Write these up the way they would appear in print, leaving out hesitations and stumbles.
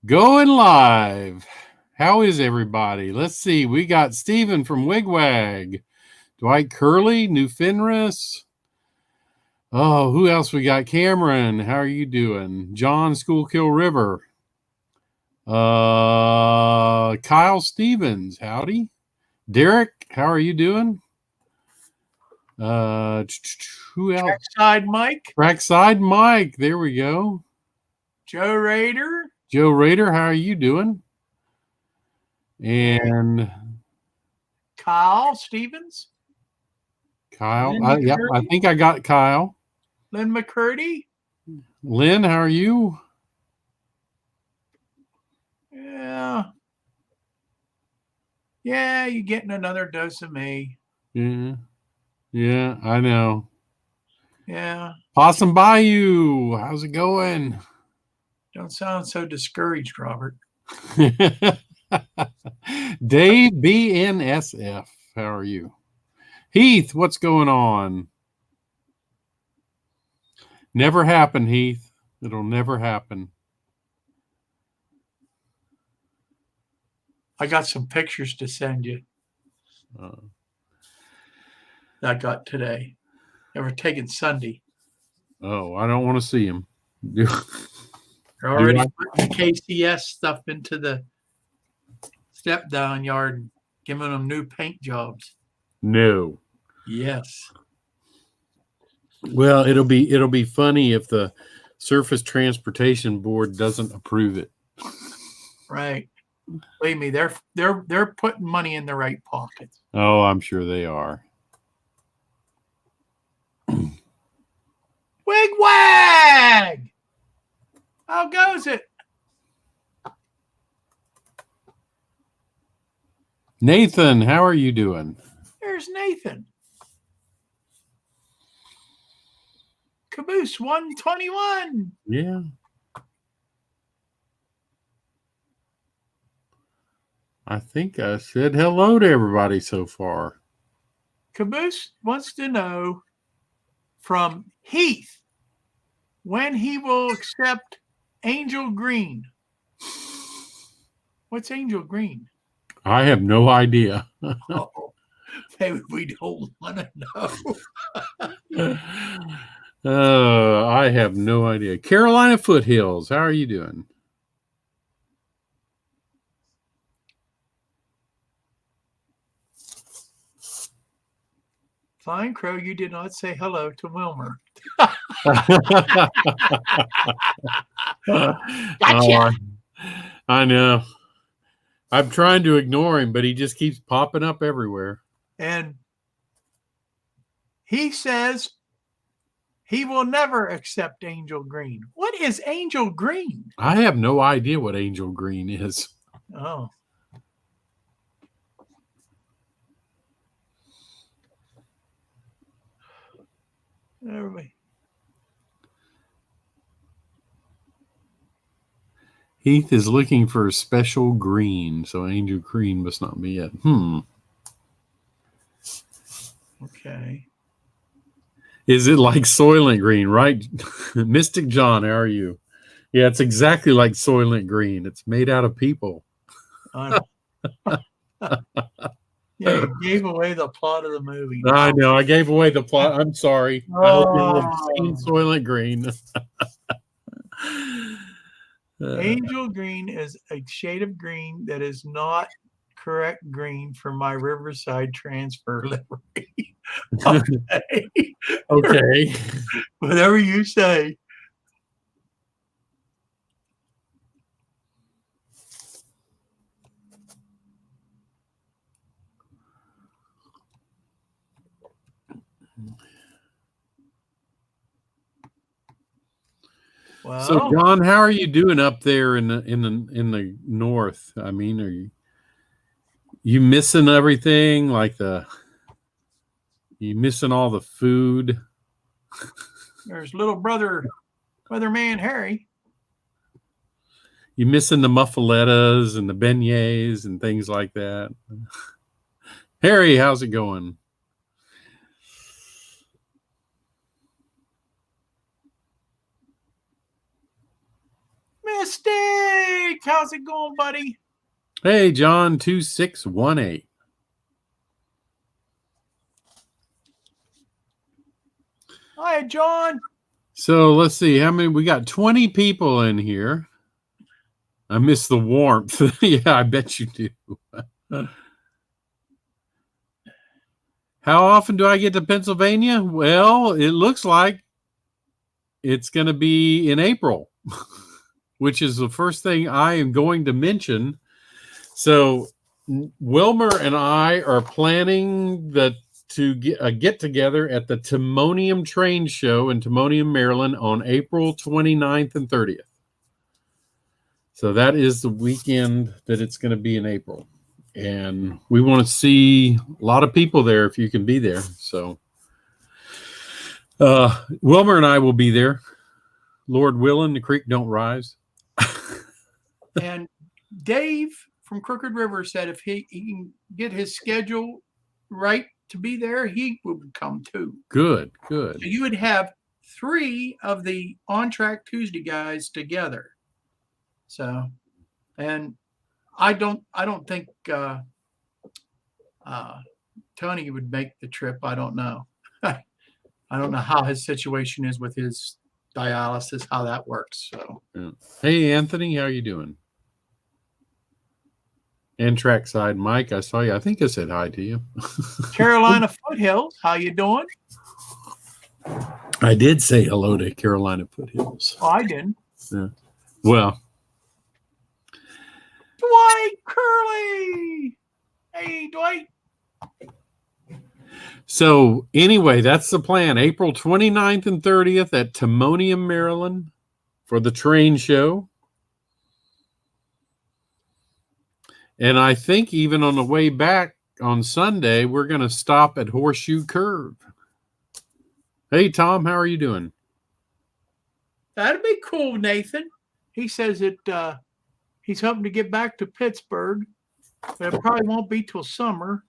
Going live. How is everybody? Let's see. We got Stephen from Wigwag, Dwight Curley, New Fenris. Oh, who else we got? Cameron, how are you doing? John Schoolkill River. Kyle Stevens, howdy. Derek, how are you doing? Who else? Trackside Mike. Trackside Mike. There we go. Joe Rader. Joe Rader, how are you doing? And Kyle Stevens. Kyle. Yeah, I think I got Kyle. Lynn McCurdy. Lynn, how are you? Yeah. Yeah, you're getting another dose of me. Yeah, I know. Yeah. Possum Bayou, how's it going? Don't sound so discouraged, Robert. Dave BNSF, how are you? Heath, what's going on? Never happened, Heath. It'll never happen. I got some pictures to send you. That I got today. They were taken Sunday. Oh, I don't want to see them. They're already putting the KCS stuff into the step down yard, giving them new paint jobs. No. Yes. Well, it'll be funny if the Surface Transportation Board doesn't approve it. Right. Believe me, they're putting money in the right pockets. Oh, I'm sure they are. Wigwag! How goes it? Nathan, how are you doing? There's Nathan. Caboose 121. Yeah. I think I said hello to everybody so far. Caboose wants to know from Heath when he will accept Angel Green. What's Angel Green? I have no idea. Oh, maybe we don't want to know. I have no idea. Carolina Foothills, how are you doing? Fine, Crow, you did not say hello to Wilmer. Gotcha. I know. I'm trying to ignore him, but he just keeps popping up everywhere. And he says he will never accept Angel Green. What is Angel Green? I have no idea what Angel Green is. Oh. Everybody. Heath is looking for a special green, so Angel Green must not be it. Okay. Is it like Soylent Green, right? Mystic John, how are you? Yeah, it's exactly like Soylent Green. It's made out of people. Yeah, you gave away the plot of the movie. I know. I gave away the plot. I'm sorry. I hope you have seen Soylent Green. Angel Green is a shade of green that is not correct green for my Riverside transfer livery. Okay. Okay. Whatever you say. Well, so John, how are you doing up there in the north? I mean, are you missing everything? Like you missing all the food? There's little brother, Weatherman Harry. You missing the muffalettas and the beignets and things like that? Harry, how's it going? Mystic! how's it going, buddy? Hey, John 2618. Hi, John. So let's see how many. We got 20 people in here. I miss the warmth. Yeah, I bet you do. How often do I get to Pennsylvania? Well, it looks like it's going to be in April, which is the first thing I am going to mention. So Wilmer and I are planning to get together at the Timonium Train Show in Timonium, Maryland on April 29th and 30th. So that is the weekend that it's going to be in April. And we want to see a lot of people there if you can be there. So Wilmer and I will be there. Lord willing, the creek don't rise. And Dave from Crooked River said if he can get his schedule right to be there, he would come too. Good. So you would have 3 of the On Track Tuesday guys together. So, and I don't think Tony would make the trip. I don't know. I don't know how his situation is with his dialysis, how that works. So, yeah. Hey, Anthony, how you doing? And trackside Mike, I saw you. I think I said hi to you. Carolina Foothills, how you doing? I did say hello to Carolina Foothills. Oh, I didn't. Yeah. Well, Dwight Curley. Hey, Dwight. so anyway, that's the plan. April 29th and 30th at Timonium, Maryland for the train show. And I think even on the way back on Sunday, we're going to stop at Horseshoe Curve. Hey, Tom, how are you doing? That'd be cool, Nathan. He says that he's hoping to get back to Pittsburgh, but it probably won't be till summer.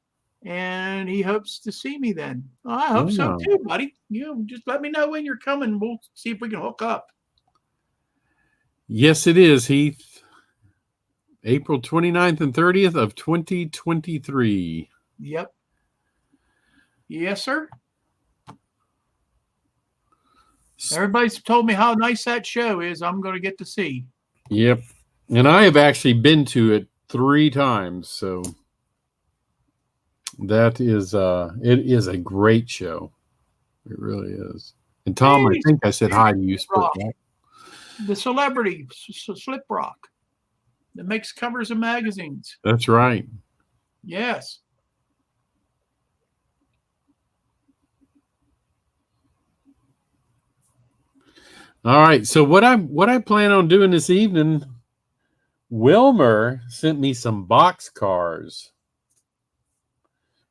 And he hopes to see me then. Well, I hope so too, buddy. You just let me know when you're coming. We'll see if we can hook up. Yes, it is, Heath. April 29th and 30th of 2023. Yep. Yes, sir. Everybody's told me how nice that show is. I'm going to get to see. Yep. And I have actually been to it 3 times. So that is, it is a great show. It really is. And Tom, I think I said hi to you. The celebrity, Slip Rock, that makes covers of magazines. That's right. Yes. All right. So what I plan on doing this evening, Wilmer sent me some boxcars.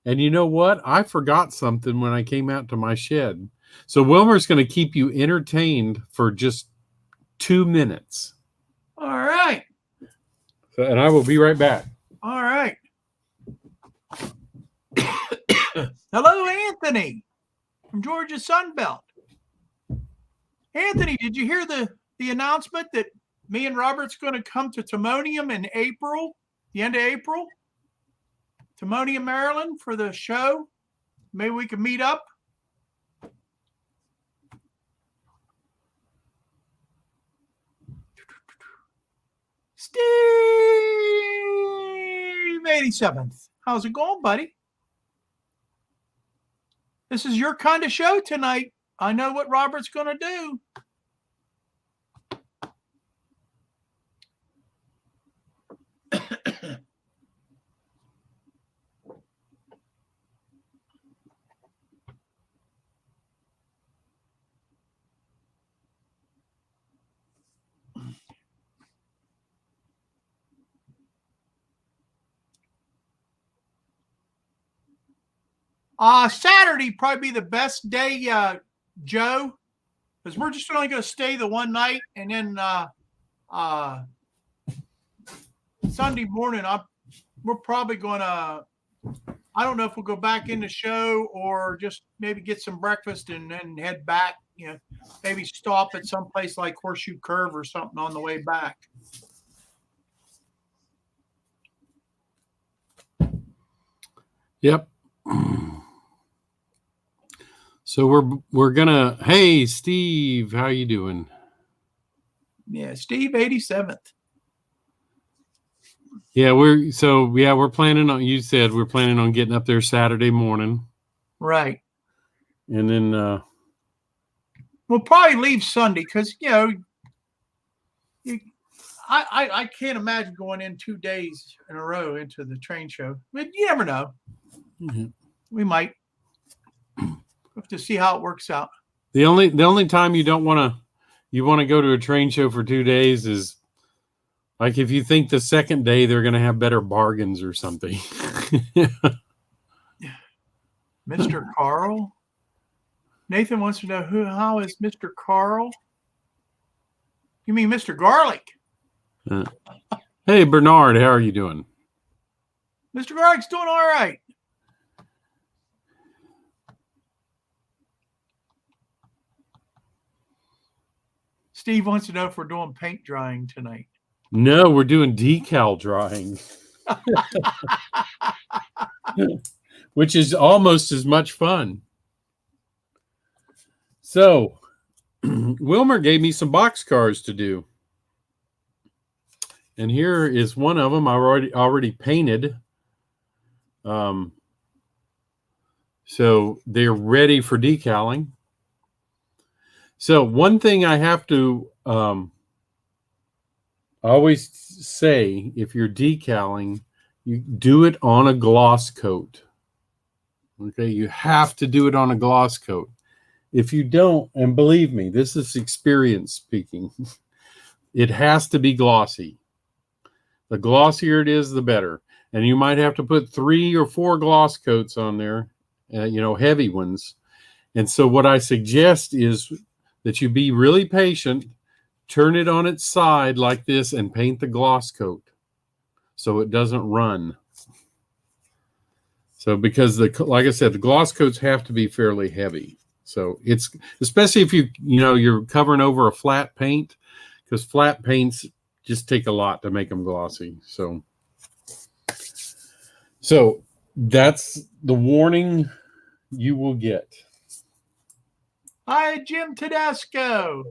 And you know what? I forgot something when I came out to my shed. So Wilmer's going to keep you entertained for just 2 minutes. All right. So, and I will be right back. All right. Hello, Anthony from Georgia Sunbelt. Anthony, did you hear the announcement that me and Robert's going to come to Timonium in April, the end of April? Timonium, Maryland for the show. Maybe we can meet up. Steve 87th. How's it going, buddy? This is your kind of show tonight. I know what Robert's going to do. Saturday probably be the best day, Joe, because we're just only going to stay the one night, and then Sunday morning, we're probably going to. I don't know if we'll go back in the show or just maybe get some breakfast and then head back. You know, maybe stop at some place like Horseshoe Curve or something on the way back. Yep. So we're gonna. Hey, Steve, how you doing? Yeah, Steve 87th. Yeah, we're planning on. You said we're planning on getting up there Saturday morning, Right. and then We'll probably leave Sunday because I can't imagine going in 2 days in a row into the train show. But you never know. mm-hmm. We might have to see how it works out. The only time you want to go to a train show for 2 days is like if you think the second day they're going to have better bargains or something. Mr. Carl? Nathan wants to know how is Mr. Carl? You mean Mr. Garlic? Hey, Bernard, how are you doing? Mr. Garlic's doing all right. Steve wants to know if we're doing paint drying tonight. No, we're doing decal drying. Which is almost as much fun. So, Wilmer gave me some boxcars to do. And here is one of them I already painted. So they're ready for decaling. So one thing I have to always say, if you're decaling, you do it on a gloss coat. Okay, you have to do it on a gloss coat. If you don't, and believe me, this is experience speaking, it has to be glossy. The glossier it is, the better. And you might have to put 3 or 4 gloss coats on there, heavy ones. And so what I suggest is that you be really patient, turn it on its side like this, and paint the gloss coat so it doesn't run. So because like I said, the gloss coats have to be fairly heavy. So it's especially if you're covering over a flat paint, because flat paints just take a lot to make them glossy. So that's the warning you will get. Hi, Jim Tedesco.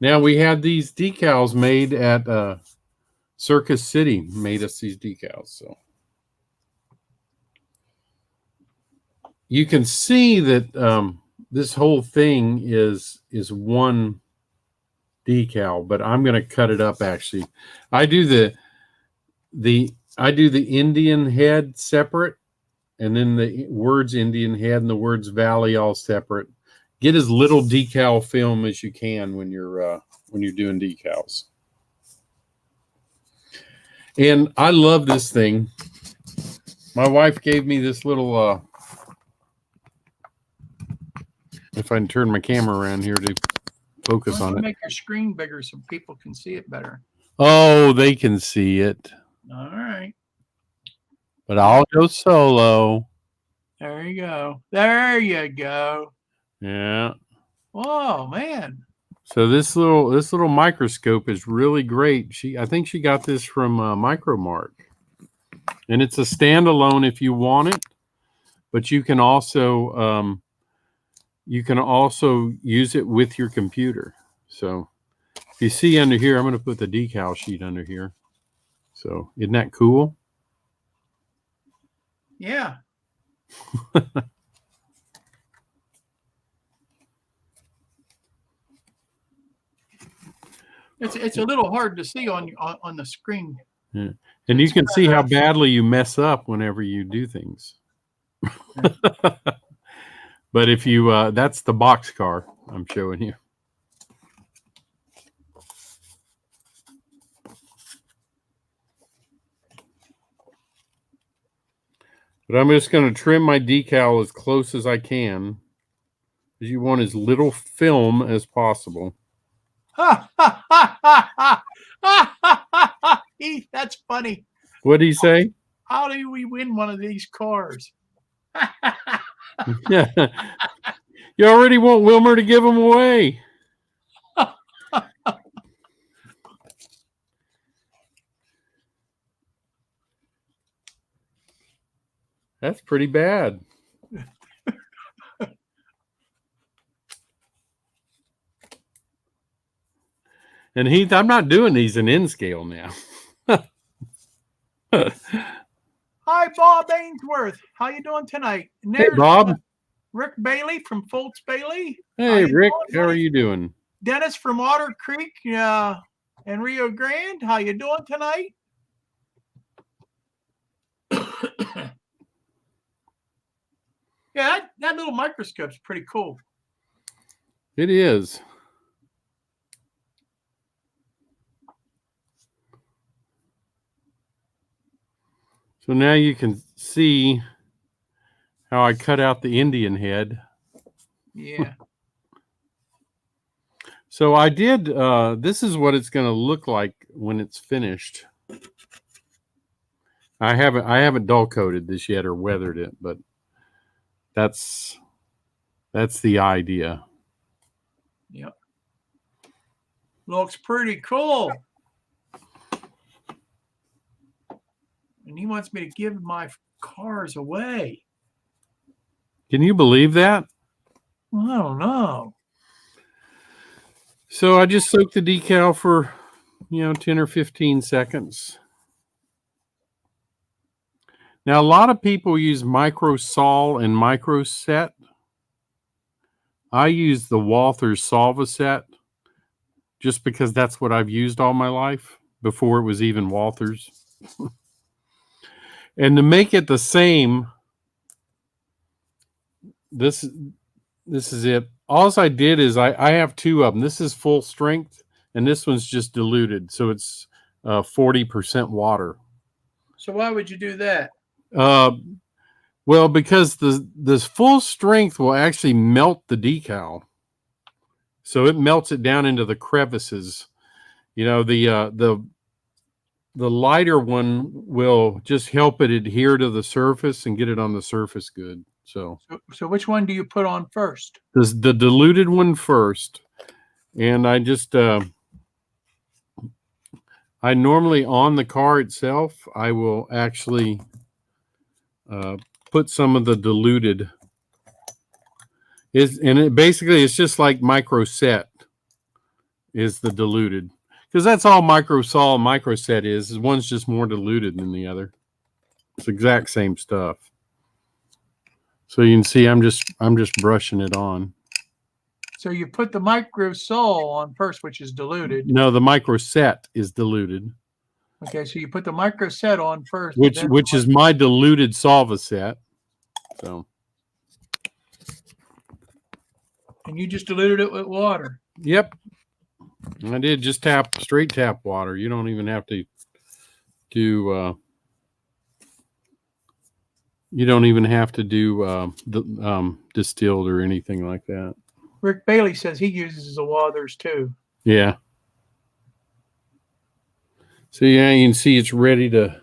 Now we had these decals made at Circus City. Made us these decals, so you can see that this whole thing is one decal, but I'm going to cut it up. Actually, I do the Indian head separate, and then the words Indian head and the words Valley all separate. Get as little decal film as you can when you're doing decals. And I love this thing. My wife gave me this little. If I can turn my camera around here to focus on it. Make your screen bigger so people can see it better. Oh, they can see it. All right. But I'll go solo. There you go. There you go. Yeah. Oh man. So this little microscope is really great. I think she got this from Micromark, and it's a standalone if you want it, but you can also use it with your computer. So if you see under here, I'm going to put the decal sheet under here. So isn't that cool? Yeah. It's a little hard to see on the screen. Yeah. And you can see how badly you mess up whenever you do things. But if you that's the boxcar I'm showing you. But I'm just going to trim my decal as close as I can, because you want as little film as possible. That's funny. What did he say? How do we win one of these cars? Yeah. You already want Wilmer to give them away. That's pretty bad. And Heath, I'm not doing these in N scale now. Hi, Bob Ainsworth. How you doing tonight? And Hey, Bob. Rick Bailey from Foltz Bailey. Hey, Rick. How are you doing? Dennis from Otter Creek and Rio Grande. How you doing tonight? Yeah, that little microscope's pretty cool. It is. So now you can see how I cut out the Indian head. Yeah. So I did, this is what it's going to look like when it's finished. I haven't dull coated this yet or weathered it, but that's the idea. Yep. Looks pretty cool. And he wants me to give my cars away. Can you believe that? Well, I don't know. So I just soaked the decal for, 10 or 15 seconds. Now, a lot of people use micro sol and micro set. I use the Walther's Solv-a-set just because that's what I've used all my life before it was even Walther's. And to make it the same, this is it. All I did is I have two of them. This is full strength, and this one's just diluted. So it's 40% water. So why would you do that? Well, because this full strength will actually melt the decal. So it melts it down into the crevices. The lighter one will just help it adhere to the surface and get it on the surface good. So which one do you put on first? The diluted one first. And I just, I normally on the car itself, I will actually put some of the diluted. Basically it's just like micro set is the diluted. Because that's all micro sol and micro set is one's just more diluted than the other. It's the exact same stuff. So you can see I'm just brushing it on. So you put the micro sol on first, which is diluted. No, the micro set is diluted. Okay, so you put the micro set on first. Which is my diluted Solv-a-set. So. And you just diluted it with water. Yep. I did just straight tap water. You don't even have to do distilled or anything like that. Rick Bailey says he uses the Walthers too. Yeah. So yeah, you can see it's ready to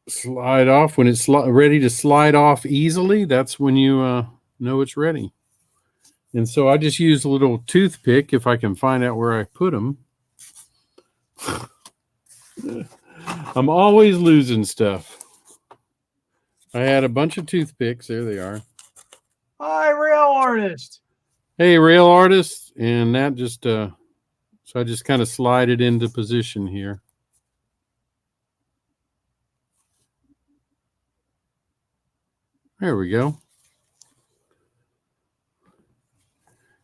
slide off. When it's ready to slide off easily, that's when you know it's ready. And so I just use a little toothpick if I can find out where I put them. I'm always losing stuff. I had a bunch of toothpicks. There they are. Hi, Rail Artist. Hey, Rail Artist. And that just, so I just kind of slide it into position here. There we go.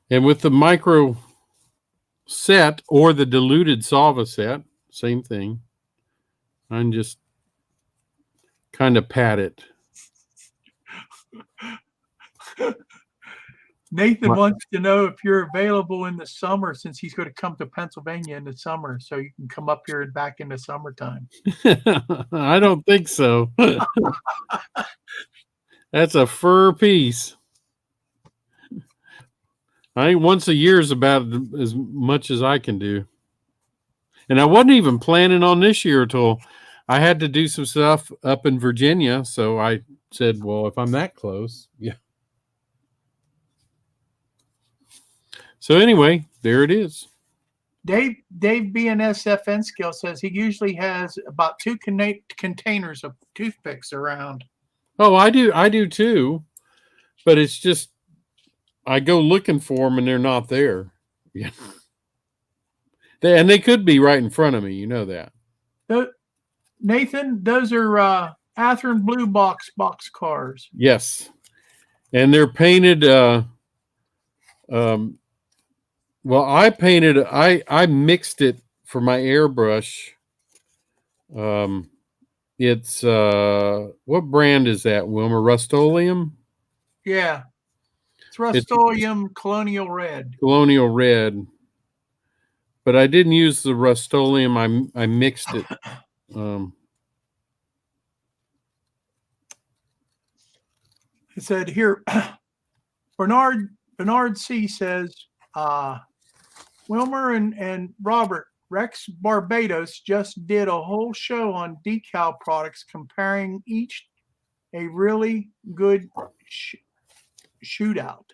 And with the micro set or the diluted Solv-a-set, same thing. I'm just kind of pat it. Nathan wants to know if you're available in the summer since he's going to come to Pennsylvania in the summer, so you can come up here and back in the summertime. I don't think so. That's a fur piece. I think once a year is about as much as I can do. And I wasn't even planning on this year until I had to do some stuff up in Virginia. So I said, well, if I'm that close, yeah. So anyway, there it is. Dave BNSFN skill says he usually has about 2 containers of toothpicks around. Oh, I do too. But it's just I go looking for them and they're not there. Yeah. They could be right in front of me. You know that. Nathan, those are Athearn blue boxcars. Yes. And they're painted well, I mixed it for my airbrush. It's what brand is that, Wilmer? Rust-Oleum? Yeah. It's Rust-Oleum Colonial Red. Colonial Red. But I didn't use the Rust-Oleum. I mixed it. It said here, Bernard C says, Wilmer and Robert, Rex Barbados just did a whole show on decal products comparing each a really good shootout.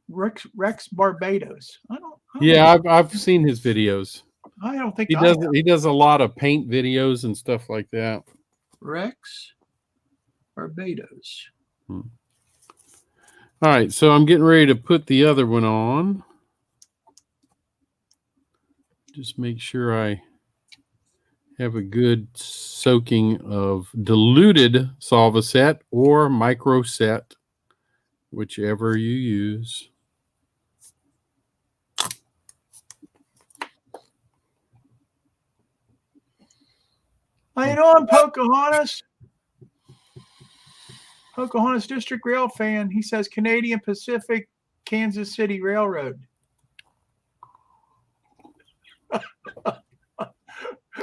Rex Barbados. I don't yeah, I've seen his videos. I don't think he does a lot of paint videos and stuff like that. Rex Barbados. All right, so I'm getting ready to put the other one on. Just make sure I have a good soaking of diluted Solv-a-set or micro set, whichever you use. How you doing, Pocahontas? Pocahontas District Rail fan. He says Canadian Pacific, Kansas City Railroad.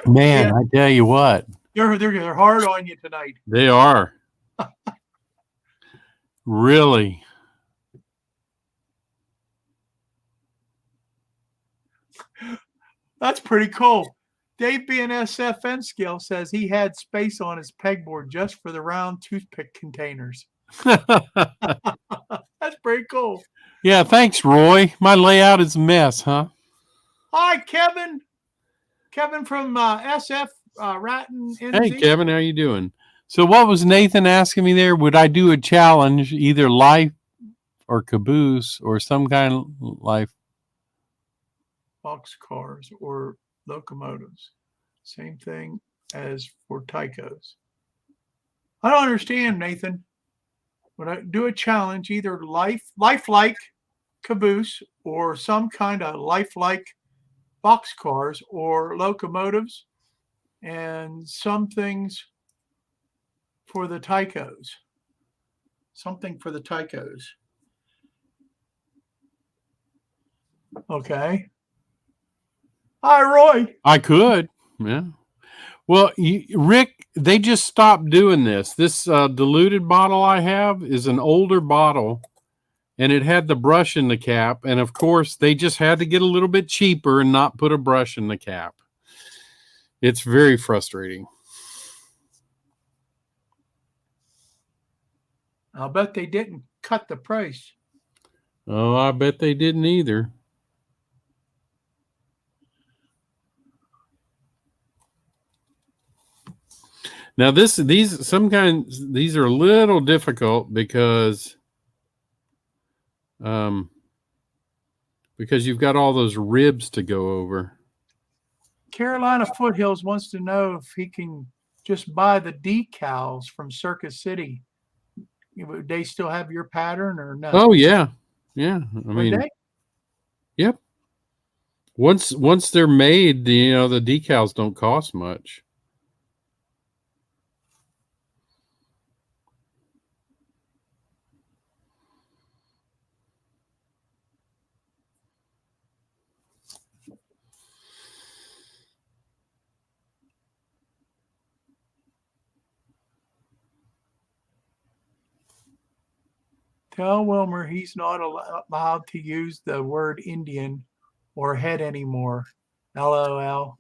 Man, yeah. I tell you what. They're hard on you tonight. They are. Really. That's pretty cool. Dave BNSFN skill says he had space on his pegboard just for the round toothpick containers. That's pretty cool. Yeah, thanks, Roy. My layout is a mess, huh? Hi, Kevin. Kevin from SF Ratton NZ. Hey, Kevin, how you doing? So what was Nathan asking me there? Would I do a challenge, either life or caboose or some kind of life? Boxcars or locomotives. Same thing as for Tycos. I don't understand, Nathan. Would I do a challenge, either lifelike caboose or some kind of lifelike boxcars or locomotives, and some things for the Tycos. Something for the Tycos. Okay. Hi, Roy. I could. Yeah. Well, Rick, they just stopped doing this. This diluted bottle I have is an older bottle, and it had the brush in the cap. And, of course, they just had to get a little bit cheaper and not put a brush in the cap. It's very frustrating. I'll bet they didn't cut the price. Oh, I bet they didn't either. Now these are a little difficult because you've got all those ribs to go over. Carolina Foothills wants to know if he can just buy the decals from Circus City. Would they still have your pattern or no? Oh yeah, yeah. I mean, yep. Once they're made, the decals don't cost much. Tell Wilmer he's not allowed to use the word Indian or head anymore. LOL.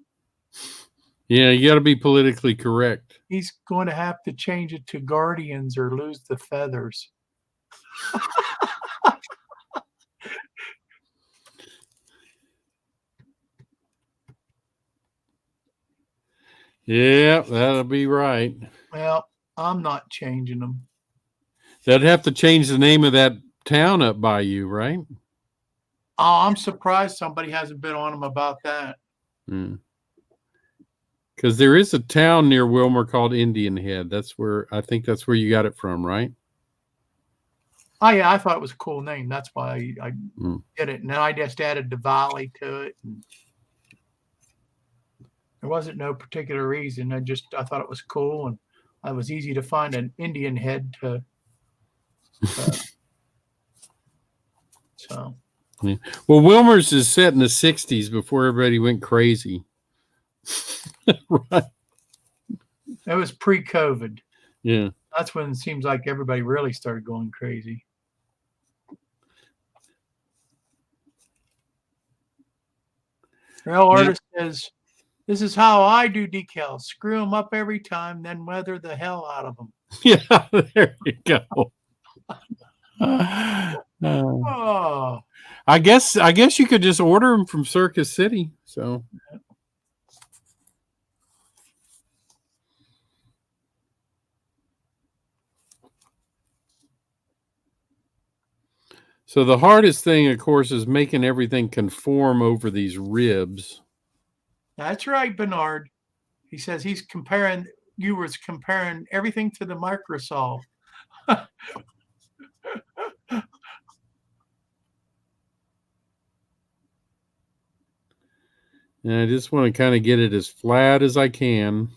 Yeah, you got to be politically correct. He's going to have to change it to guardians or lose the feathers. Yeah, that'll be right. Well, I'm not changing them. They'd have to change the name of that town up by you, right? Oh, I'm surprised somebody hasn't been on them about that. Because there is a town near Wilmer called Indian Head. I think that's where you got it from, right? Oh yeah, I thought it was a cool name. That's why I did it. And then I just added Diwali to it. And there wasn't no particular reason. I thought it was cool, and it was easy to find an Indian Head to. So. Yeah. Well, Wilmer's is set in the 60s before everybody went crazy. Right. It was pre-COVID. Yeah. That's when it seems like everybody really started going crazy. Real Artist says, this is how I do decals. Screw them up every time, then weather the hell out of them. Yeah, there you go. Oh. I guess you could just order them from Circus City. So the hardest thing, of course, is making everything conform over these ribs. That's right, Bernard. He says you were comparing everything to the Microsolv. And I just want to kind of get it as flat as I can.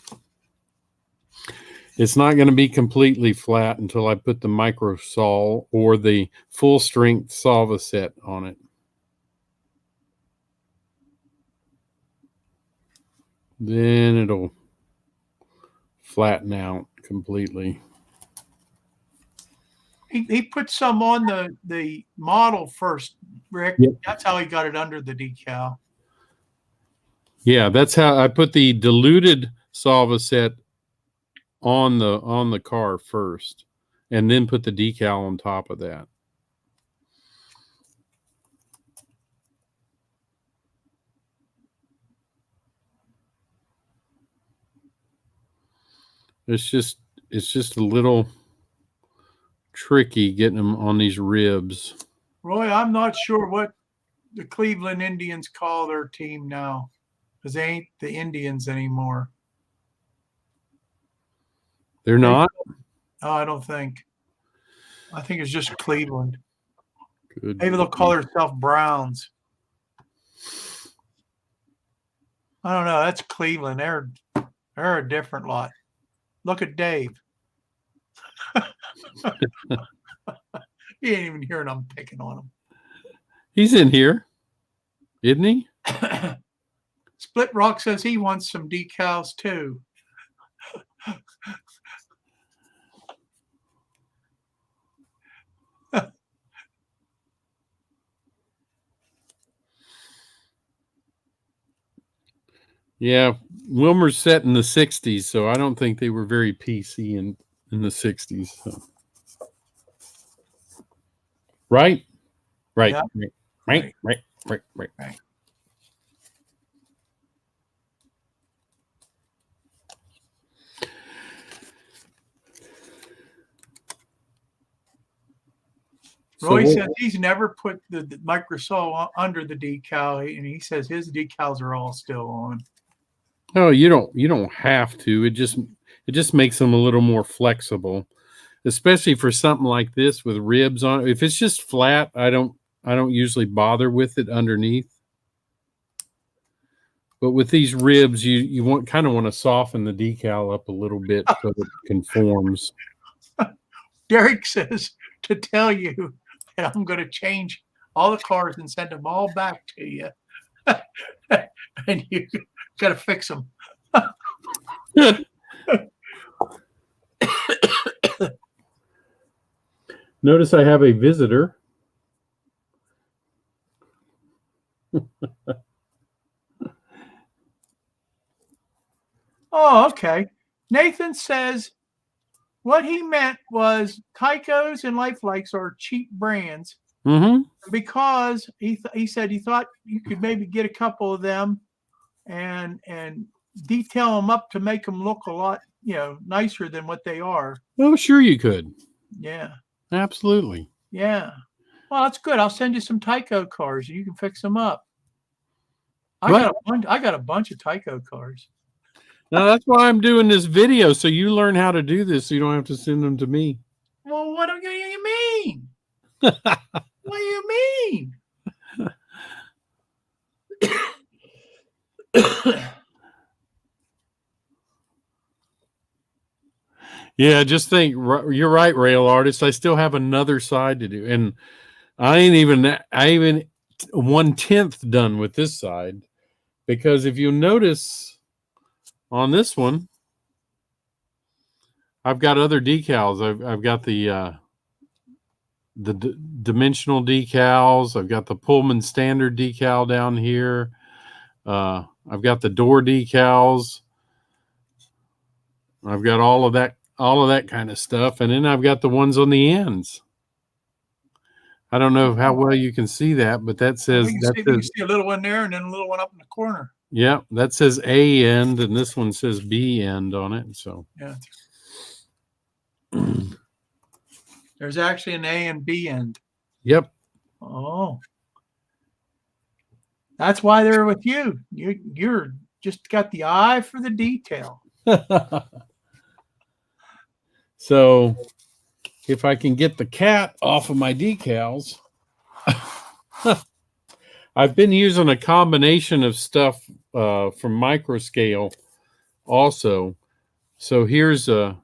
It's not going to be completely flat until I put the Microsol or the full strength Solv-a-set on it. Then it'll flatten out completely. He put some on the model first, Rick. Yep. That's how he got it under the decal. Yeah, that's how I put the diluted Solv-a-set on the car first, and then put the decal on top of that. It's just a little tricky getting them on these ribs. Roy, I'm not sure what the Cleveland Indians call their team now, because they ain't the Indians anymore. They're not? Oh, I don't think. I think it's just Cleveland. Good. Maybe they'll call themselves Browns. I don't know. That's Cleveland. They're a different lot. Look at Dave. He ain't even hearing I'm picking on him. He's in here, isn't he? Split Rock says he wants some decals too. Yeah, Wilmer's set in the 60s, so I don't think they were very PC in the 60s. So. Right? Right. Yeah. Right. Roy says he's never put the Microsol under the decal, and he says his decals are all still on. Oh, you don't have to. It just makes them a little more flexible, especially for something like this with ribs on it. If it's just flat, I don't usually bother with it underneath. But with these ribs, you kind of want to soften the decal up a little bit so it conforms. Derek says to tell you that I'm going to change all the cars and send them all back to you, and you got to fix them. Notice I have a visitor. Oh, okay. Nathan says what he meant was Tycos and Lifelikes are cheap brands because he said he thought you could maybe get a couple of them and detail them up to make them look a lot, nicer than what they are. Oh, sure you could. Yeah. Absolutely. Yeah. Well, that's good. I'll send you some Tyco cars. You can fix them up. I got a bunch of Tyco cars. No, that's why I'm doing this video, so you learn how to do this so you don't have to send them to me. Well, what do you mean? What do you mean? Yeah, just think, you're right, rail artist. I still have another side to do, and I ain't even 1/10 done with this side, because if you notice on this one, I've got other decals. I've got the dimensional decals. I've got the Pullman standard decal down here. I've got the door decals. I've got all of that kind of stuff, and then I've got the ones on the ends. I don't know how well you can see that, but that says you can see a little one there and then a little one up in the corner. Yeah, that says A end, and this one says B end on it. So yeah, there's actually an A and B end. Yep. Oh, that's why they're with you. You're just got the eye for the detail. So if I can get the cat off of my decals, I've been using a combination of stuff from Microscale also. So here's a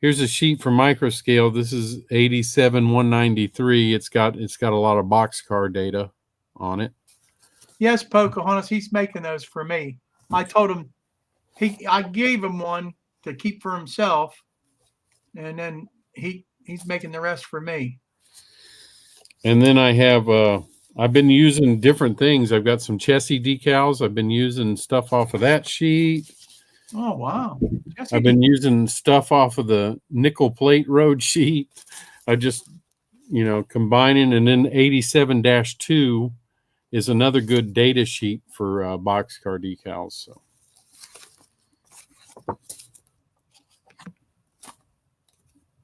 sheet from Microscale. This is 87-193. It's got a lot of boxcar data on it. Yes, Pocahontas, he's making those for me. I told him I gave him one to keep for himself, and then he's making the rest for me. And then I have I've been using different things. I've got some Chessie decals. I've been using stuff off of that sheet. Oh wow! I've been using stuff off of the nickel plate road sheet. I just combining, and then 87-2 is another good data sheet for boxcar decals. So.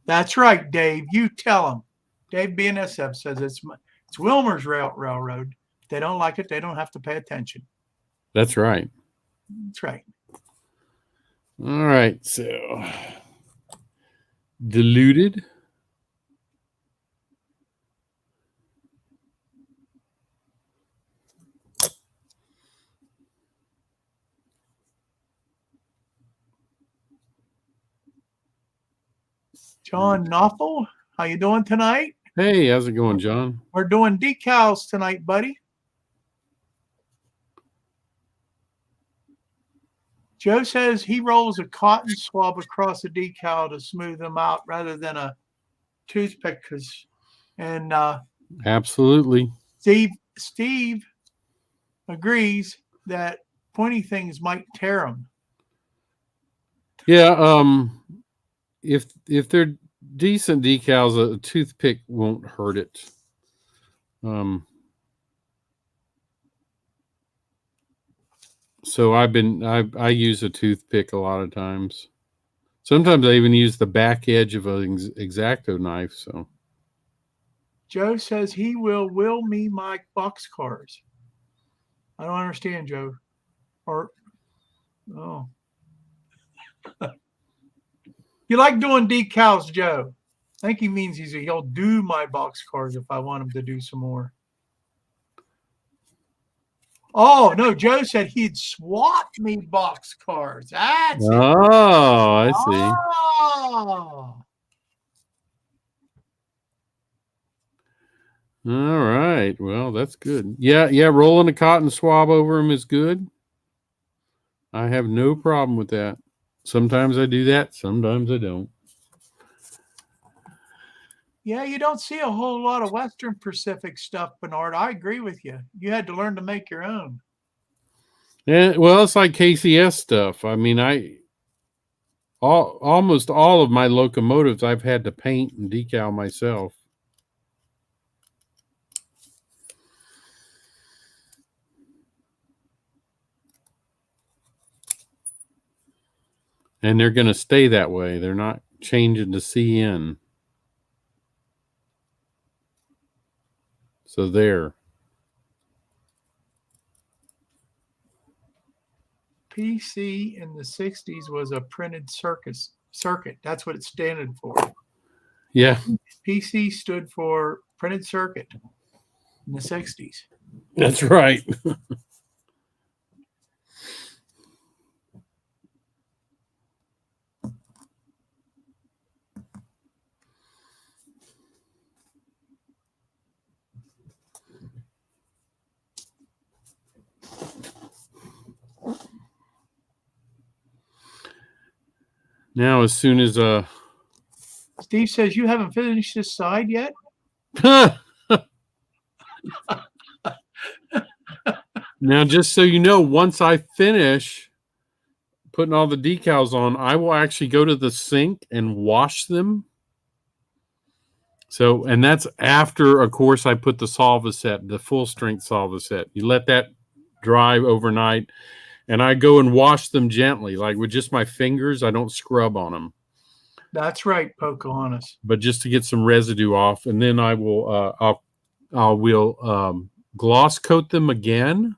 That's right, Dave. You tell him. Dave BNSF says it's Wilmer's railroad. If they don't like it, they don't have to pay attention. That's right. That's right. All right. So diluted. John Knopfel, how you doing tonight? Hey, how's it going, John? We're doing decals tonight, buddy. Joe says he rolls a cotton swab across a decal to smooth them out rather than a toothpick. Absolutely. Steve agrees that pointy things might tear them. Yeah. If they're decent decals, a toothpick won't hurt it. So I use a toothpick a lot of times. Sometimes I even use the back edge of an X-acto knife. So Joe says he will me my boxcars. I don't understand, Joe. You like doing decals, Joe? I think he means he'll do my boxcars if I want him to do some more. Oh, no, Joe said he'd swap me boxcars. That's it. Oh, I see. Oh. All right. Well, that's good. Yeah, rolling a cotton swab over them is good. I have no problem with that. Sometimes I do that, sometimes I don't. Yeah, you don't see a whole lot of Western Pacific stuff, Bernard. I agree with you. You had to learn to make your own. Yeah, well, it's like KCS stuff. I mean, almost all of my locomotives I've had to paint and decal myself. And they're going to stay that way. They're not changing to CN. So there. PC in the 60s was a printed circuit. That's what it stood for. Yeah. PC stood for printed circuit in the 60s. That's right. Now, as soon as Steve says you haven't finished this side yet. Now, just so you know, once I finish putting all the decals on, I will actually go to the sink and wash them. So, and that's after, of course, I put the Solv-a-set, the full strength Solv-a-set. You let that dry overnight, and I go and wash them gently, like with just my fingers. I don't scrub on them. That's right, Pocahontas. But just to get some residue off, and then I will, gloss coat them again,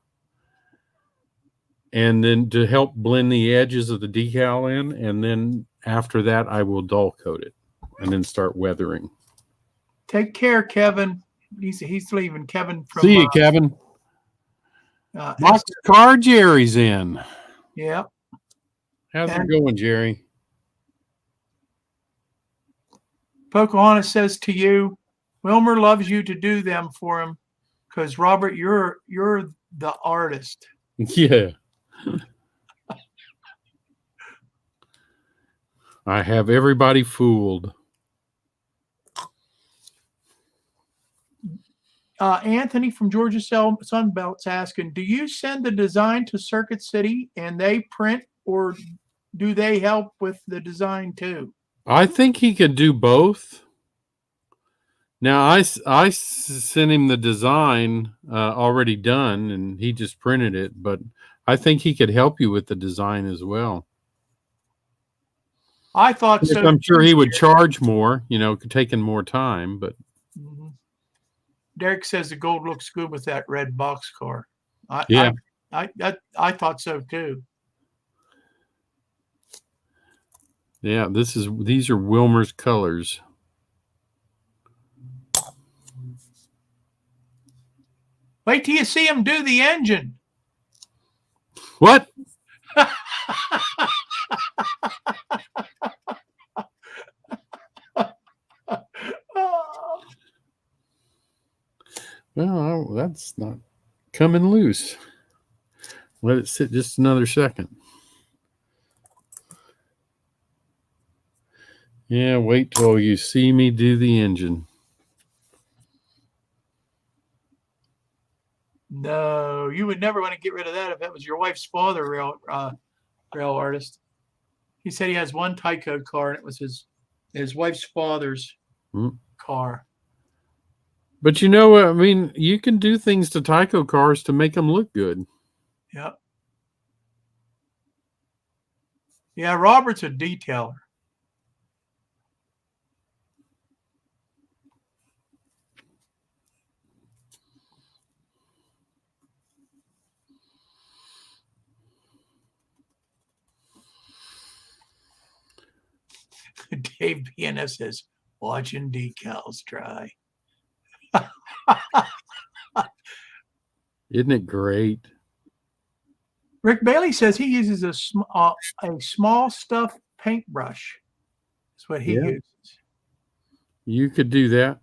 and then to help blend the edges of the decal in, and then after that, I will dull coat it, and then start weathering. Take care, Kevin. He's leaving. Kevin from. See you, Kevin. Boxcar Jerry's in. Yeah. How's it going, Jerry? Pocahontas says to you, Wilmer loves you to do them for him, because Robert, you're the artist. Yeah. I have everybody fooled. Anthony from Georgia Sunbelt's asking, do you send the design to Circuit City and they print, or do they help with the design too? I think he could do both. Now, I sent him the design already done, and he just printed it, but I think he could help you with the design as well. I thought so. I'm sure he would charge more, taking more time, but. Mm-hmm. Derek says the gold looks good with that red boxcar. Yeah. I thought so too. Yeah, these are Wilmer's colors. Wait till you see him do the engine. What? Well, that's not coming loose. Let it sit just another second. Yeah, wait till you see me do the engine. No, you would never want to get rid of that if that was your wife's father, rail artist. He said he has one Tyco car, and it was his wife's father's car. But you can do things to Tyco cars to make them look good. Yep. Yeah, Robert's a detailer. Dave BNF says, watching decals dry. Isn't it great? Rick Bailey says he uses a small stuff paintbrush. That's what he uses. You could do that.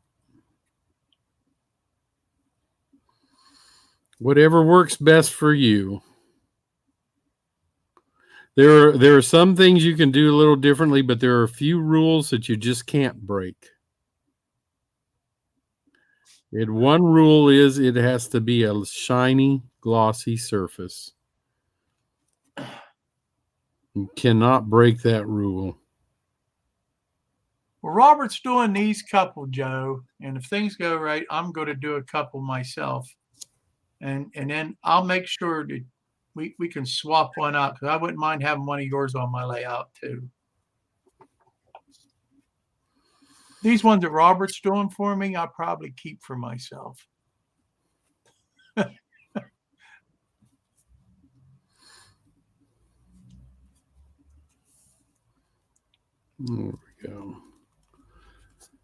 Whatever works best for you. There are some things you can do a little differently, but there are a few rules that you just can't break. One rule is it has to be a shiny, glossy surface. You cannot break that rule. Well, Robert's doing these couple, Joe, and if things go right, I'm going to do a couple myself, and then I'll make sure that we can swap one out because I wouldn't mind having one of yours on my layout too. These ones that Robert's doing for me, I'll probably keep for myself. There we go.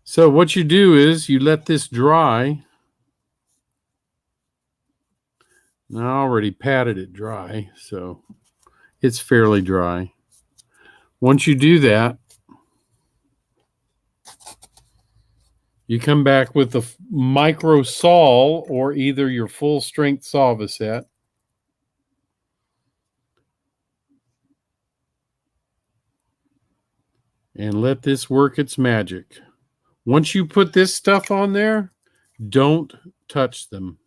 So what you do is you let this dry. I already patted it dry, so it's fairly dry. Once you do that, you come back with the micro sol or either your full strength Solv-a-set. And let this work its magic. Once you put this stuff on there, don't touch them.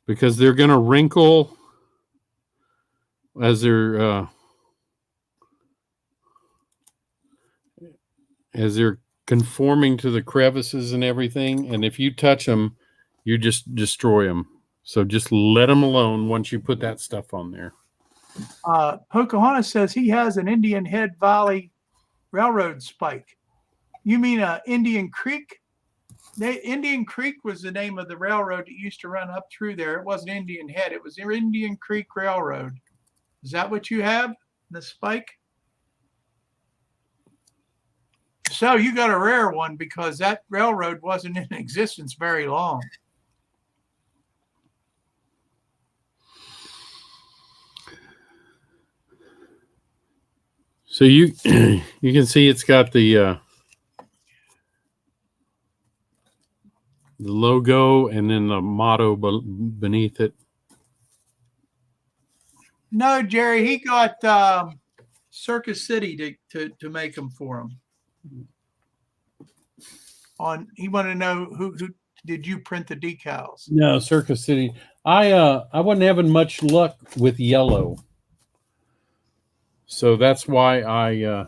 Because they're going to wrinkle as they're conforming to the crevices and everything. And if you touch them, you just destroy them. So just let them alone once you put that stuff on there. Pocahontas says he has an Indian Head Valley Railroad spike. You mean Indian Creek? Indian Creek was the name of the railroad that used to run up through there. It wasn't Indian Head. It was the Indian Creek Railroad. Is that what you have, the spike? So you got a rare one because that railroad wasn't in existence very long. So you can see it's got the logo and then the motto beneath it. No, Jerry, he got Circus City to make them for him. He wanted to know who did you print the decals? No, Circus City. I wasn't having much luck with yellow, so that's why I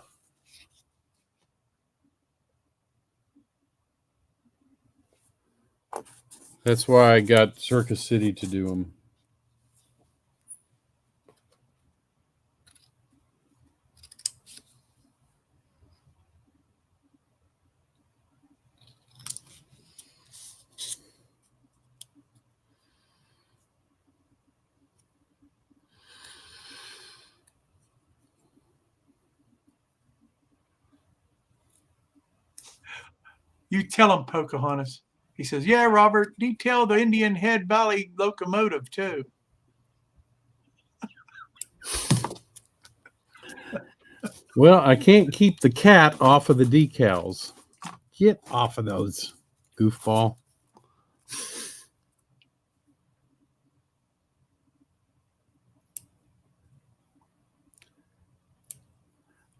got Circus City to do them. You tell him, Pocahontas. He says, yeah, Robert, detail the Indian Head Valley locomotive too. Well, I can't keep the cat off of the decals. Get off of those, goofball.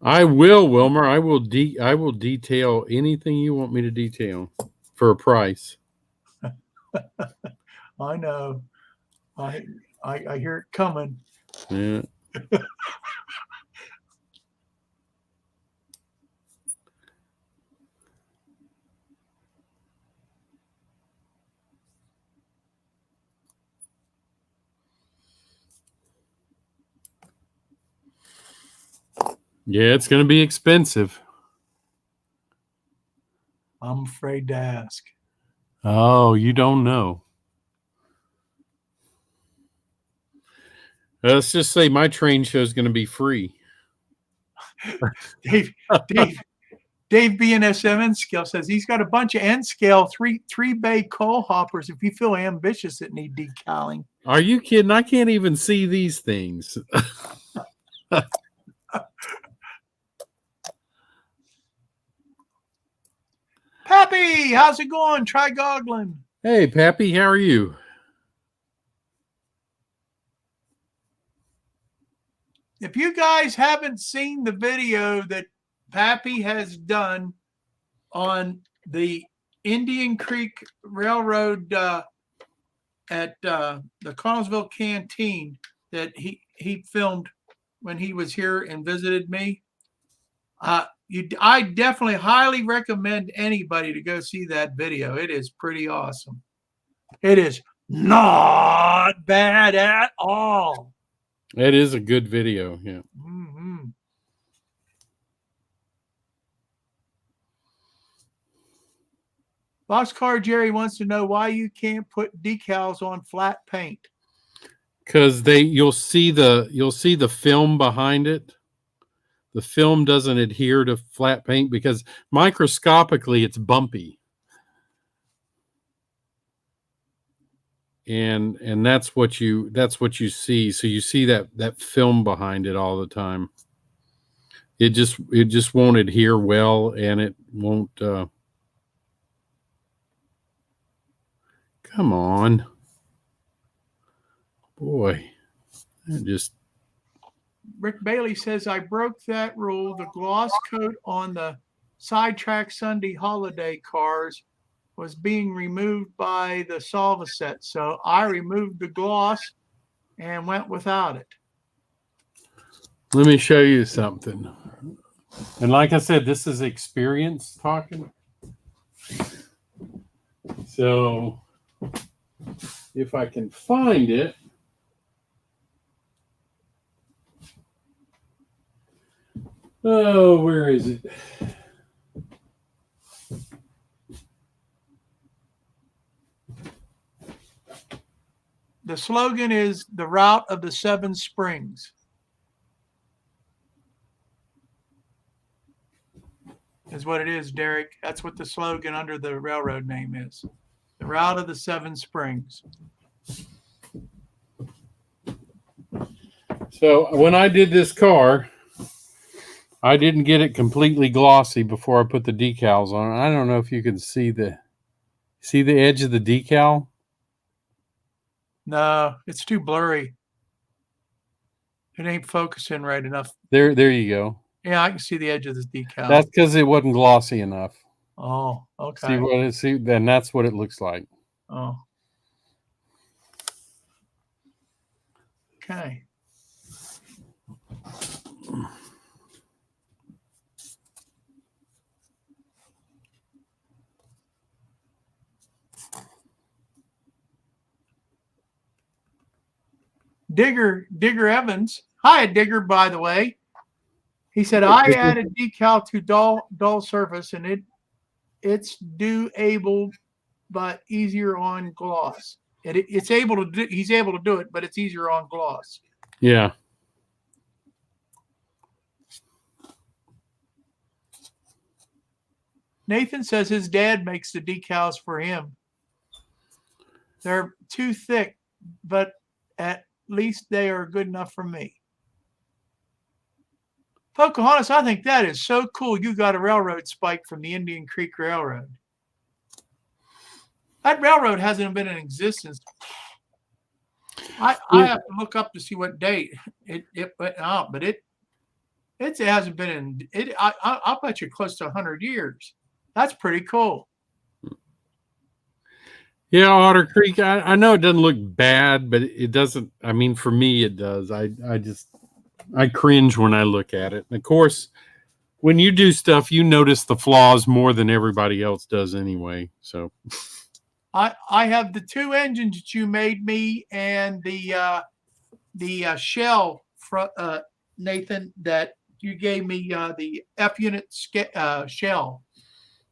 I will, Wilmer. I will detail anything you want me to detail for a price. I know. I hear it coming. Yeah. Yeah, it's going to be expensive. I'm afraid to ask. Oh, you don't know. Let's just say my train show is going to be free. Dave BNSM N scale says he's got a bunch of N scale three bay coal hoppers if you feel ambitious that need decaling. Are you kidding? I can't even see these things. Pappy, how's it going? Try goggling. Hey, Pappy, how are you? If you guys haven't seen the video that Pappy has done on the Indian Creek Railroad at the Connellsville Canteen that he filmed when he was here and visited me, I definitely highly recommend anybody to go see that video. It is pretty awesome. It is not bad at all. It is a good video. Yeah. Mm-hmm. Boxcar Jerry wants to know why you can't put decals on flat paint. Because you'll see the film behind it. The film doesn't adhere to flat paint because microscopically it's bumpy. And that's what you see. So you see that film behind it all the time. It just won't adhere well, and it won't come on. Boy. Rick Bailey says, I broke that rule. The gloss coat on the Sidetrack Sunday holiday cars was being removed by the Solv-a-set. So I removed the gloss and went without it. Let me show you something. And like I said, this is experience talking. So if I can find it. Oh, where is it? The slogan is the route of the 7 springs. Is what it is, Derek. That's what the slogan under the railroad name is. The route of the 7 springs. So when I did this car, I didn't get it completely glossy before I put the decals on. I don't know if you can see the edge of the decal. No, it's too blurry. It ain't focusing right enough. There you go. Yeah, I can see the edge of this decal. That's because it wasn't glossy enough. Oh, okay. Then that's what it looks like. Oh. Okay. Digger Evans. Hi, Digger, by the way. He said, I added decal to dull surface and it's doable, but easier on gloss. He's able to do it, but it's easier on gloss. Yeah. Nathan says his dad makes the decals for him. They're too thick, but at least they are good enough for me. Pocahontas, I think that is so cool. You got a railroad spike from the Indian Creek Railroad. That railroad hasn't been in existence. I have to look up to see what date it went out, but it hasn't been in it. I'll bet you close to 100 years. That's pretty cool. Yeah, Otter Creek. I know it doesn't look bad, but it doesn't. I mean, for me, it does. I cringe when I look at it. And of course, when you do stuff, you notice the flaws more than everybody else does anyway. So I have the 2 engines that you made me and the shell Nathan, that you gave me, the F unit shell.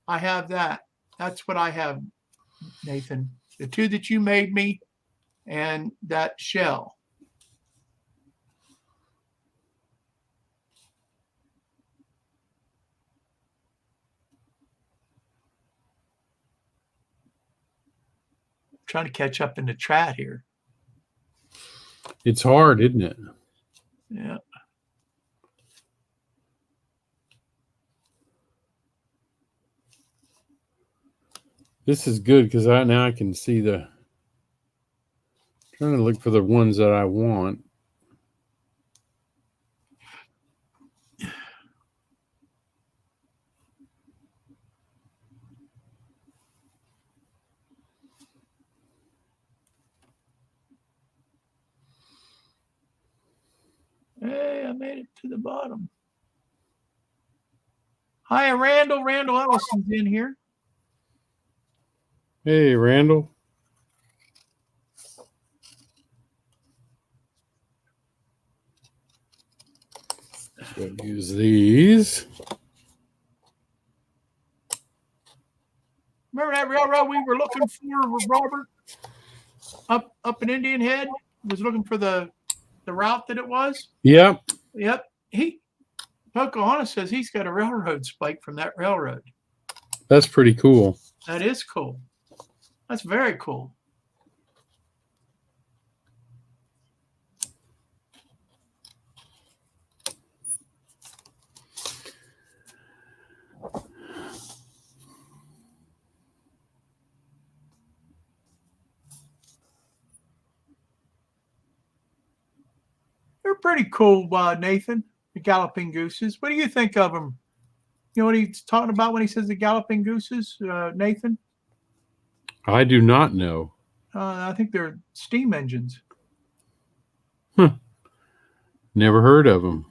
I have that. That's what I have, Nathan. The 2 that you made me and that shell. Trying to catch up in the chat here. it's hard, isn't it? Yeah. This is good because now I can see trying to look for the ones that I want. Hey, I made it to the bottom. Hi, Randall. Randall Ellison's in here. Hey, Randall. So use these. Remember that railroad we were looking for, Robert? Up in Indian Head? Was looking for the route that it was? Yep. Yep. Pocahontas says he's got a railroad spike from that railroad. That's pretty cool. That is cool. That's very cool. They're pretty cool, Nathan, the galloping gooses. What do you think of them? You know what he's talking about when he says the galloping gooses, Nathan? I do not know. I think they're steam engines. Never heard of them.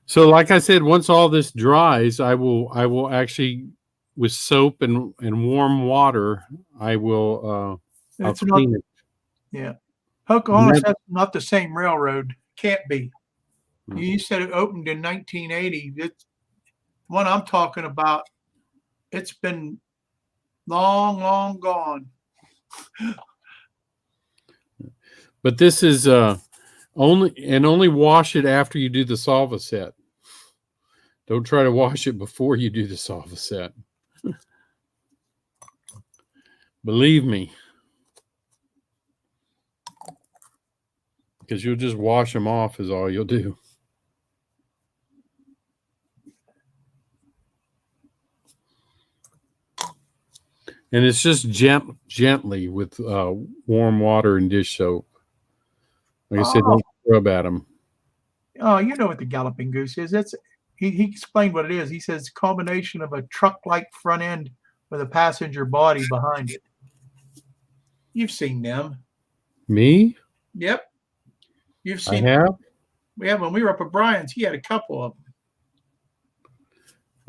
So, like I said, once all this dries, I will actually, with soap and warm water, I will I'll clean it. Yeah. Pocahontas, that's not the same railroad. Can't be. You said it opened in 1980. It's one I'm talking about. It's been long, long gone. But this is only wash it after you do the Solv-a-set. Don't try to wash it before you do the Solv-a-set. Believe me. Because you'll just wash them off is all you'll do. And it's just gently with warm water and dish soap. Like I said, don't rub at them. Oh, you know what the galloping goose is. He explained what it is. He says combination of a truck-like front end with a passenger body behind it. You've seen them. Me? Yep. You've seen I have? them. Yeah, when we were up at Brian's, he had a couple of them.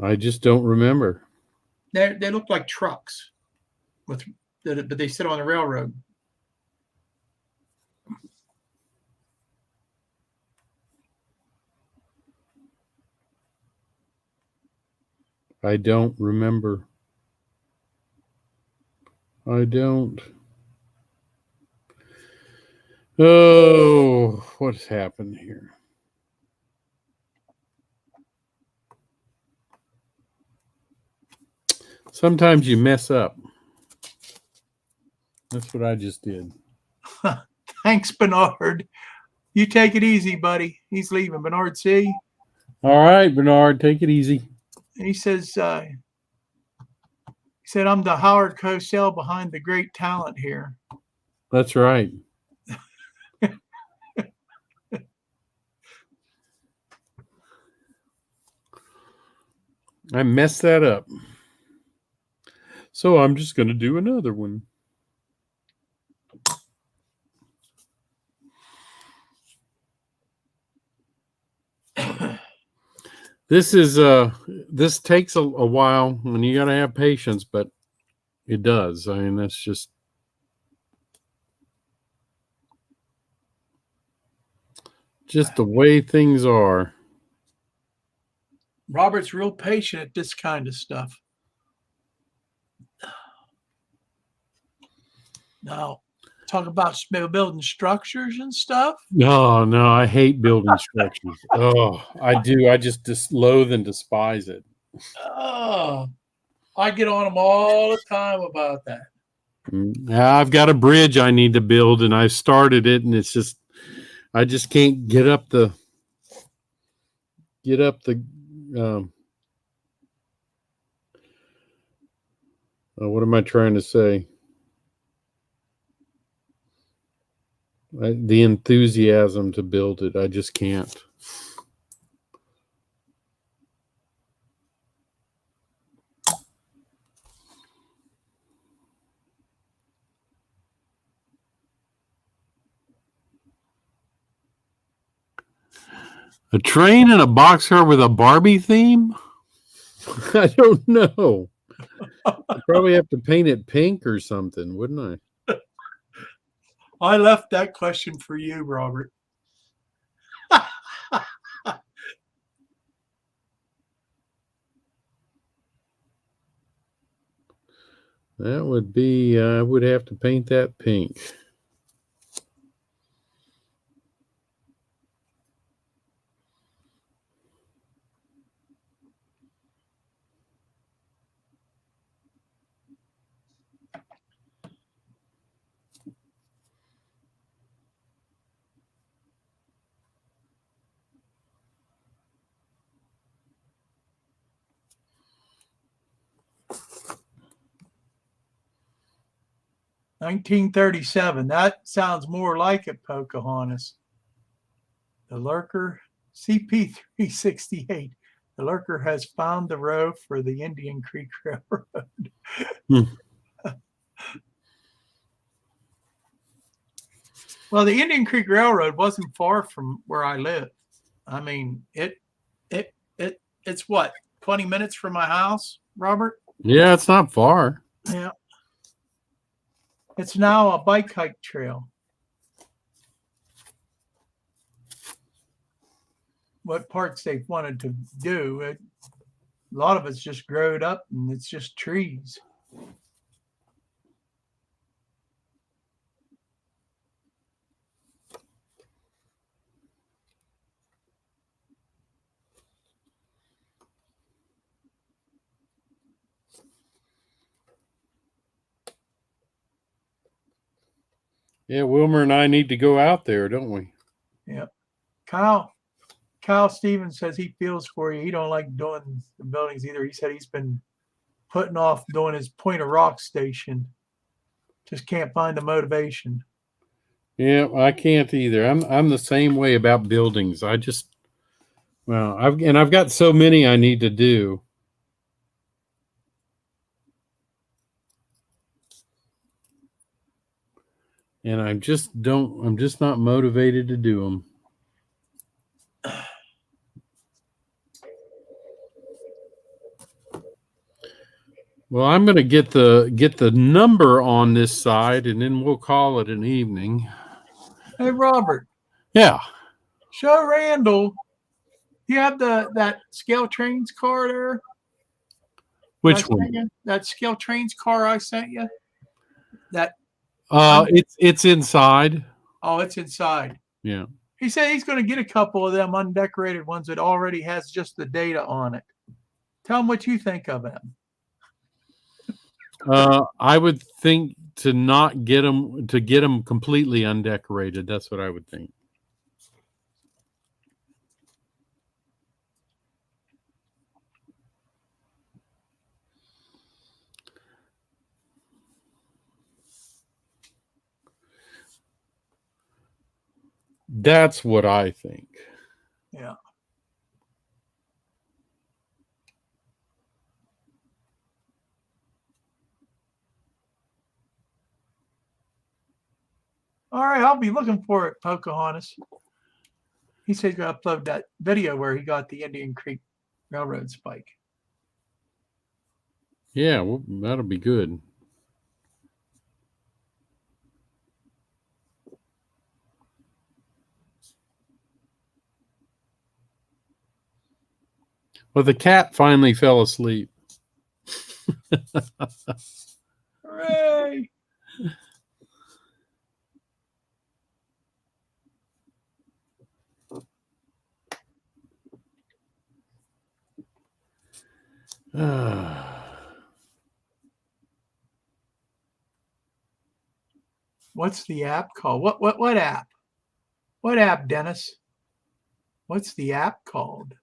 I just don't remember. They look like trucks, but they sit on the railroad. I don't remember. I don't. Oh, what's happened here? Sometimes you mess up. That's what I just did. Thanks, Bernard. You take it easy, buddy. He's leaving. Bernard, see? All right, Bernard, take it easy. And he says, he said, I'm the Howard Cosell behind the great talent here. That's right. I messed that up. So I'm just going to do another one. This takes a while and you got to have patience, but it does. I mean, that's just the way things are. Robert's real patient at this kind of stuff. Now, talk about building structures and stuff. No, I hate building structures. Oh, I do. I just loathe and despise it. Oh, I get on them all the time about that. I've got a bridge I need to build, and I've started it, and it's just I just can't get up the. What am I trying to say? The enthusiasm to build it. I just can't. A train and a boxcar with a Barbie theme? I don't know. I'd probably have to paint it pink or something, wouldn't I? I left that question for you, Robert. That would be, I would have to paint that pink. $1937. That sounds more like it, Pocahontas. The Lurker, CP368. The Lurker has found the row for the Indian Creek Railroad. Well, the Indian Creek Railroad wasn't far from where I live. I mean, it's what, 20 minutes from my house, Robert? Yeah, it's not far. Yeah. It's now a bike hike trail. What parts they've wanted to do, a lot of it's just growed up and it's just trees. Yeah, Wilmer and I need to go out there, don't we? Yeah. Kyle Stevens says he feels for you. He don't like doing the buildings either. He said he's been putting off doing his Point of Rock station. Just can't find the motivation. Yeah, I can't either. I'm the same way about buildings. I just, well, I've got so many I need to do. And I'm just not motivated to do them. Well, I'm going to get the number on this side, and then we'll call it an evening. Hey, Robert. Yeah. Show Randall. You have that Scale Trains car there? Which one? That Scale Trains car I sent you? That it's inside. Oh, it's inside. Yeah. He said he's going to get a couple of them undecorated ones that already has just the data on it. Tell him what you think of them. I would think to not get them completely undecorated. That's what I would think. That's what I think. Yeah. All right, I'll be looking for it, Pocahontas. He said he's going to upload that video where he got the Indian Creek Railroad spike. Yeah, well, that'll be good. Well, the cat finally fell asleep. Hooray! What's the app called? What app? What app, Dennis? What's the app called?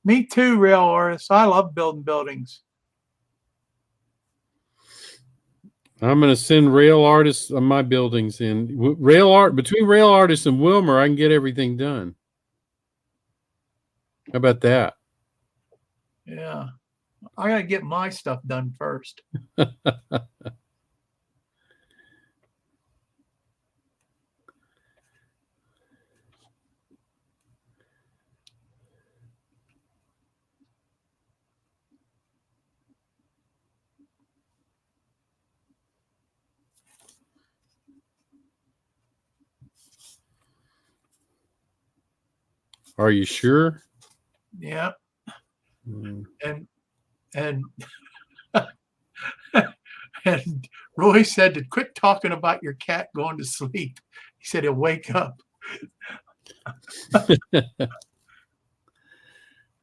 Me too, rail artist. I love building buildings. I'm going to send rail artists on my buildings in. Between rail artists and Wilmer, I can get everything done. How about that? Yeah. I got to get my stuff done first. Are you sure? Yeah. Mm. And and Roy said to quit talking about your cat going to sleep. He said he'll wake up. All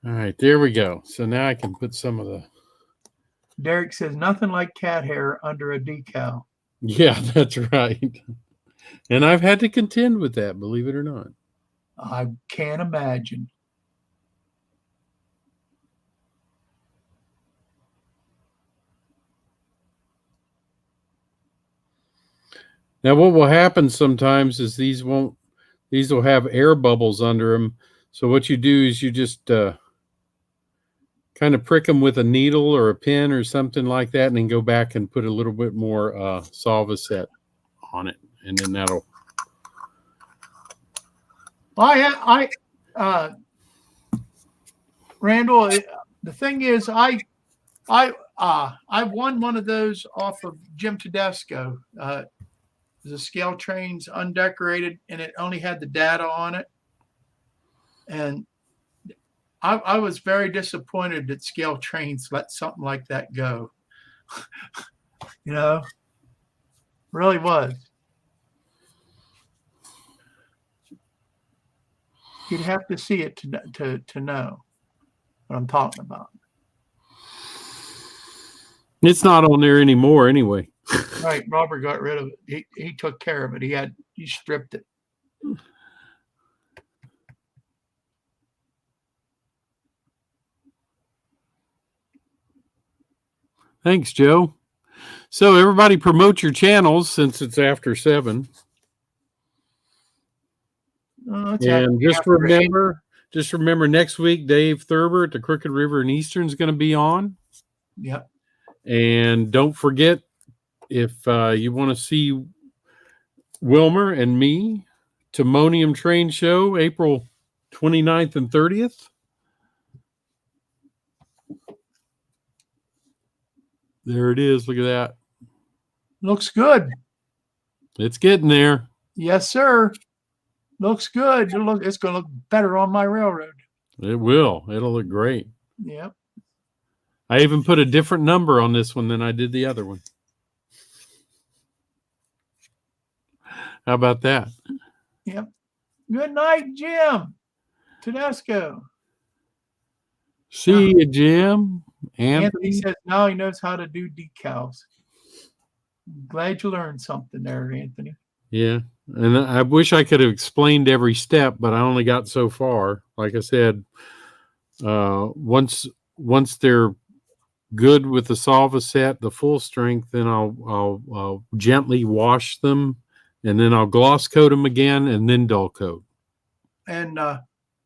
right, there we go. So now I can put some of the. Derek says nothing like cat hair under a decal. Yeah, that's right. And I've had to contend with that, believe it or not. I can't imagine. Now, what will happen sometimes is these will have air bubbles under them. So what you do is you just kind of prick them with a needle or a pin or something like that, and then go back and put a little bit more Solv-a-set on it, and then that'll. Randall, the thing is, I won one of those off of Jim Tedesco. The scale trains undecorated, and it only had the data on it. And I was very disappointed that Scale Trains let something like that go. You know, really was. You'd have to see it to know what I'm talking about. It's not on there anymore anyway. Right, Robert got rid of it. He took care of it. He stripped it. Thanks, Joe. So everybody promote your channels since it's after 7. And just remember next week, Dave Thurber at the Crooked River and Eastern is going to be on. Yep. And don't forget, if you want to see Wilmer and me, Timonium Train Show, April 29th and 30th. There it is. Look at that. Looks good. It's getting there. Yes, sir. Looks good. It's going to look better on my railroad. It will. It'll look great. Yep. I even put a different number on this one than I did the other one. How about that? Yep. Good night, Jim Tedesco. See you, Jim. Anthony says now he knows how to do decals. Glad you learned something there, Anthony. Yeah. And I wish I could have explained every step, but I only got so far. Like I said, once they're good with the Solv-a-set, the full strength, then I'll gently wash them, and then I'll gloss coat them again, and then dull coat. And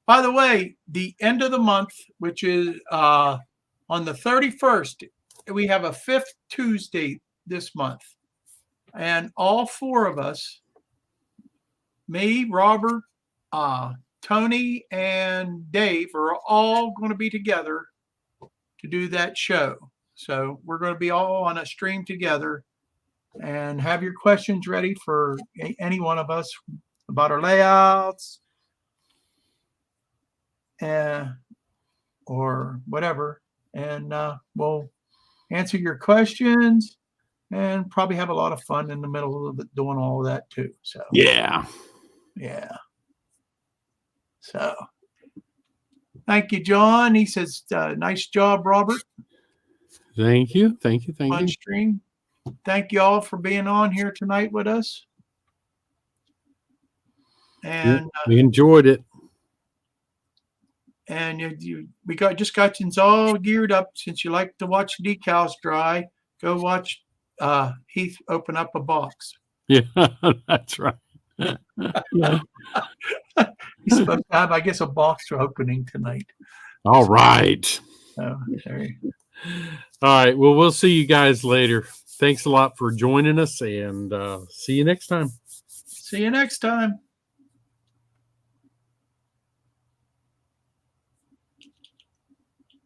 by the way, the end of the month, which is on the 31st, we have a 5th Tuesday this month, and all 4 of us, me, Robert, Tony, and Dave, are all going to be together to do that show. So we're going to be all on a stream together, and have your questions ready for any one of us about our layouts or whatever. And we'll answer your questions and probably have a lot of fun in the middle of it doing all of that too. So yeah. So thank you, John. He says, nice job, Robert. Thank you. On stream. Thank you all for being on here tonight with us. And we enjoyed it. And just got you all geared up. Since you like to watch decals dry, go watch Heath open up a box. Yeah, that's right. He's supposed to have, I guess, a box opening tonight. All right. Oh, sorry. All right. Well, we'll see you guys later. Thanks a lot for joining us, and see you next time. See you next time.